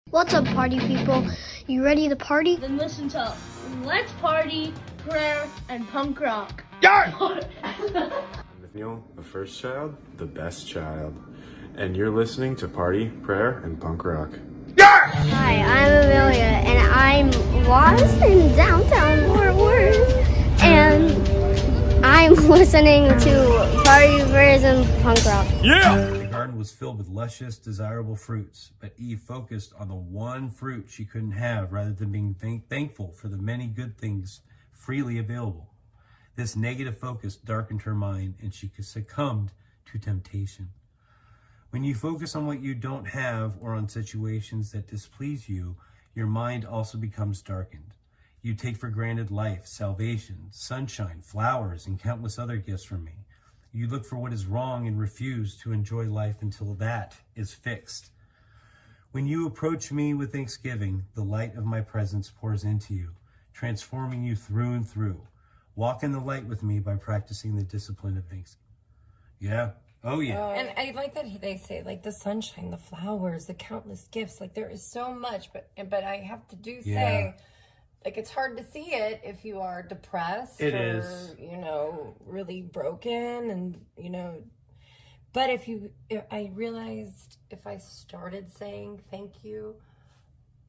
What's up, party people? You ready to party? Then listen to Let's Party, Prayer, and Punk Rock. Yeah! I'm Nathaniel, the first child, the best child. And you're listening to Party, Prayer, and Punk Rock. Hi, I'm Amelia, and I'm lost in downtown Fort Worth, and I'm listening to Party, Prayers, and Punk Rock. Yeah! The garden was filled with luscious, desirable fruits, but Eve focused on the one fruit she couldn't have rather than being thankful for the many good things freely available. This negative focus darkened her mind, and she succumbed to temptation. When you focus on what you don't have or on situations that displease you, your mind also becomes darkened. You take for granted life, salvation, sunshine, flowers, and countless other gifts from me. You look for what is wrong and refuse to enjoy life until that is fixed. When you approach me with thanksgiving, the light of my presence pours into you, transforming you through and through. Walk in the light with me by practicing the discipline of thanksgiving. Yeah. Oh, yeah. And I like that they say, like, the sunshine, the flowers, the countless gifts. Like, there is so much, but I have to say, like, it's hard to see it if you are depressed you know, really broken and, you know. But if I realized if I started saying thank you,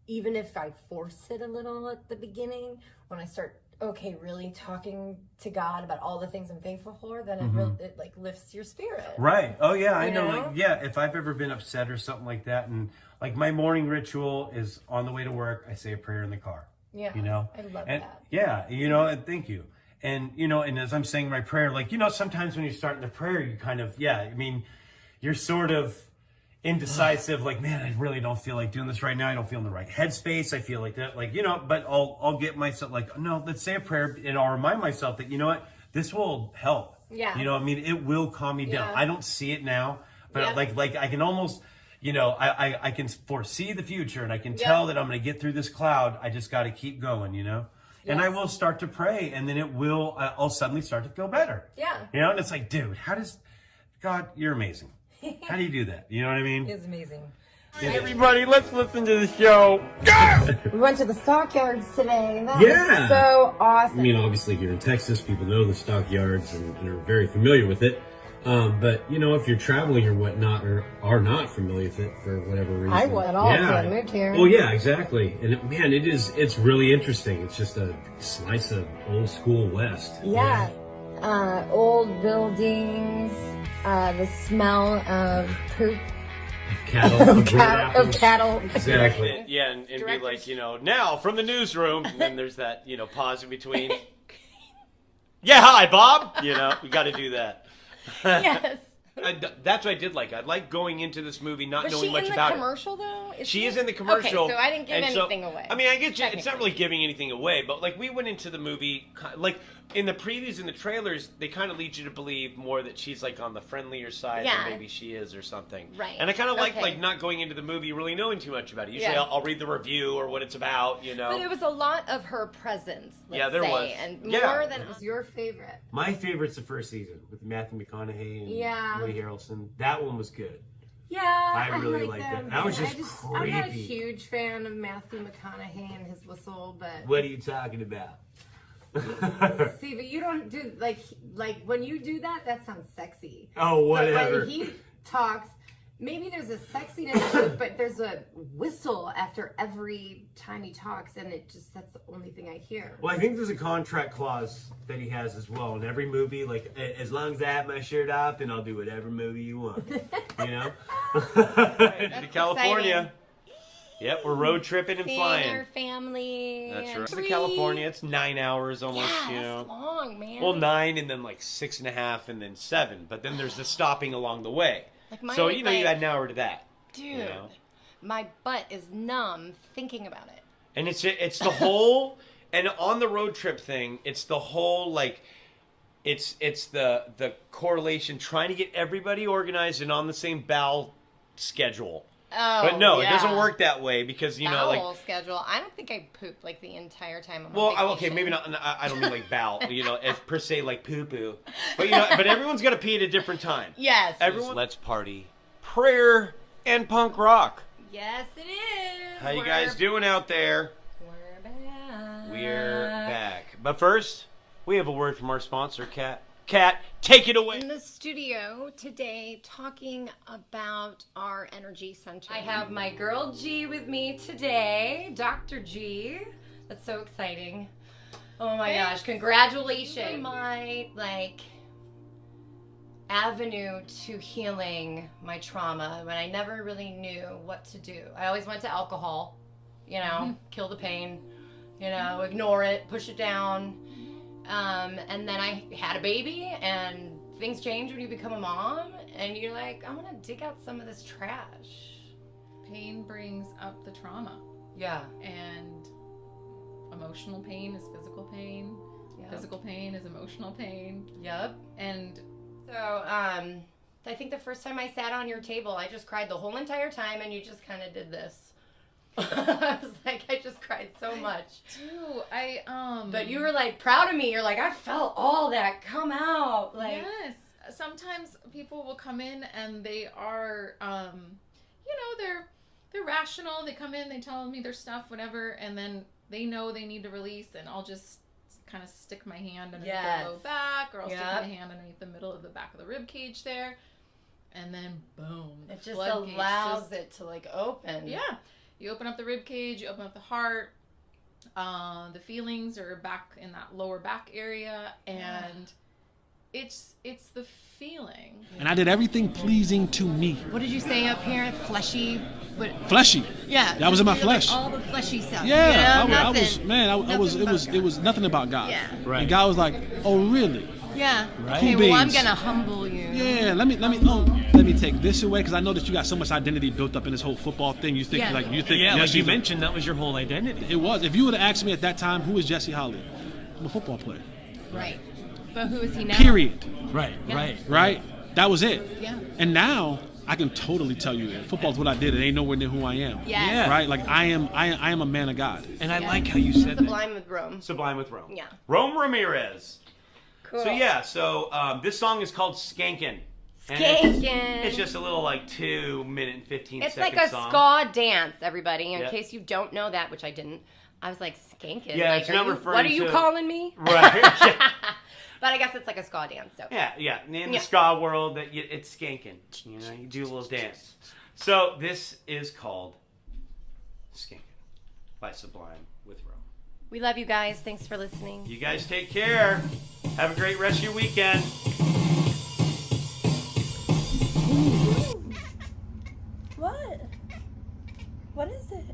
even if I force it a little at the beginning, when I start really talking to God about all the things I'm thankful for, then it like lifts your spirit. Right. Oh, yeah. I know. know? Like, yeah, if I've ever been upset or something like that, and like my morning ritual is on the way to work, I say a prayer in the car. Yeah. You know? I love and, that. Yeah. You know, and thank you. And, you know, and as I'm saying my prayer, like, you know, sometimes when you're starting the prayer, you kind of, I mean, you're sort of indecisive, like, man, I really don't feel like doing this right now. I don't feel in the right headspace. I feel like that, like, you know, but I'll get myself like, no, let's say a prayer, and I'll remind myself that, you know what, this will help. Yeah. You know, I mean, it will calm me down. I don't see it now, but like I can almost, you know, I can foresee the future, and I can tell that I'm going to get through this cloud. I just got to keep going, you know? Yes. And I will start to pray, and then I'll suddenly start to feel better. Yeah. You know, and it's like, dude, God, you're amazing. How do you do that? You know what I mean? It's amazing. Everybody, let's listen to the show. Yeah! We went to the stockyards today. That Yeah. was so awesome. I mean, obviously here in Texas, people know the stockyards and are very familiar with it. But, you know, if you're traveling or whatnot, or are not familiar with it for whatever reason. I wasn't at all until I moved here. Well, yeah, exactly. And it's really interesting. It's just a slice of old school West. Yeah. Old buildings, the smell of poop. Cattle. Cattle. Exactly. Yeah, and be like, you know, now from the newsroom, and then there's that, you know, pause in between. Yeah, hi, Bob. You know, we got to do that. Yes. That's what I did like. I like going into this movie not Was knowing she much in about the commercial, though? She is in the commercial. Okay, so I didn't give and anything away. I mean, I get you. It's not really giving anything away, but like we went into the movie, like in the previews and the trailers, they kind of lead you to believe more that she's like on the friendlier side than maybe she is or something. Right. And I kind of like not going into the movie really knowing too much about it. Usually I'll read the review or what it's about, you know. But it was a lot of her presence, let's there say, was. and more than What was your favorite? My favorite's the first season with Matthew McConaughey and Woody Harrelson. That one was good. Yeah, I really liked them. that. That was just I'm not a creepy. huge fan of Matthew McConaughey and his whistle, but What are you talking about? see, but you don't do like when you do that. That sounds sexy. Oh, whatever. But when he talks, maybe there's a sexiness to it, but there's a whistle after every time he talks, and that's the only thing I hear. Well, I think there's a contract clause that he has as well in every movie. Like, as long as I have my shirt off, then I'll do whatever movie you want. You know? To California. Yep, we're road tripping and seeing flying. our family. That's and right. To California, it's 9 hours almost. Yeah, you know. that's long, man. Well, 9 and then like 6.5 and then 7, but then there's the stopping along the way. Like my, so you know you like, add an hour to that. Dude, you know? my butt is numb thinking about it. And it's the whole and on the road trip thing, it's the whole like it's the correlation trying to get everybody organized and on the same bowel schedule. Oh, but no, it doesn't work that way because you know, bowel like schedule. I don't think I pooped like the entire time. I'm well, on okay, vacation. maybe not. I don't mean like bowel, you know, as per se like poo poo. But you know, but everyone's got to pee at a different time. Yes. Everyone, let's party, prayer, and punk rock. Yes, it is. How you guys doing out there? We're back. We're back. But first, we have a word from our sponsor, Kat. Kat, take it away. In the studio today talking about our energy center. I have my girl G with me today, Dr. G. That's so exciting. Oh my gosh, congratulations. My avenue to healing my trauma when I never really knew what to do. I always went to alcohol, kill the pain, ignore it, push it down. And then I had a baby, and things change when you become a mom, and you're like, I'm gonna dig out some of this trash. Pain brings up the trauma. Yeah. And emotional pain is physical pain. Yep. Physical pain is emotional pain. Yep. And so, I think the first time I sat on your table, I just cried the whole entire time, and you just kind of did this. I was like, I just cried so much. But you were proud of me. You're like, I felt all that come out. Yes. Sometimes people will come in and they are, they're rational. They come in, they tell me their stuff, whatever, and then they know they need to release, and I'll just kind of stick my hand underneath their low back, or I'll stick my hand underneath the middle of the back of the rib cage there, and then boom, it just allows it to open. Yeah. You open up the rib cage, you open up the heart. The feelings are back in that lower back area, and it's the feeling. And I did everything pleasing to me. What did you say up here? Fleshy? Fleshy. Yeah. That was in my flesh. All the fleshy stuff. Yeah. Nothing. It was nothing about God. Yeah. Right. And God was like, oh really? Yeah. Right. Okay, Cool well, I'm beans. gonna humble you. Yeah, let me take this away, because I know that you got so much identity built up in this whole football thing. You think you mentioned that was your whole identity. It was. If you would have asked me at that time, who is Jesse Holly? I'm a football player. Right. But who is he now? Period. Right. That was it. Yeah. And now I can totally tell you that football's what I did. It ain't nowhere near who I am. Yes. Yeah. Right? Like I am a man of God. And I like how you said that. Sublime with Rome. Sublime with Rome. Yeah. Rome Ramirez. Cool. So this song is called Skankin'. And Skankin'. It's just a little 2-minute and 15 It's second like a song. ska dance, everybody. In Yep. case you don't know that, which I didn't. I was like, skankin'. Yeah, it's not referring what are you to- calling me? Right. Yeah. But I guess it's like a ska dance. So. Yeah. In the ska world, it's skanking. You do a little dance. So this is called Skankin' by Sublime with Rome. We love you guys. Thanks for listening. You guys take care. Have a great rest of your weekend. What? What is it?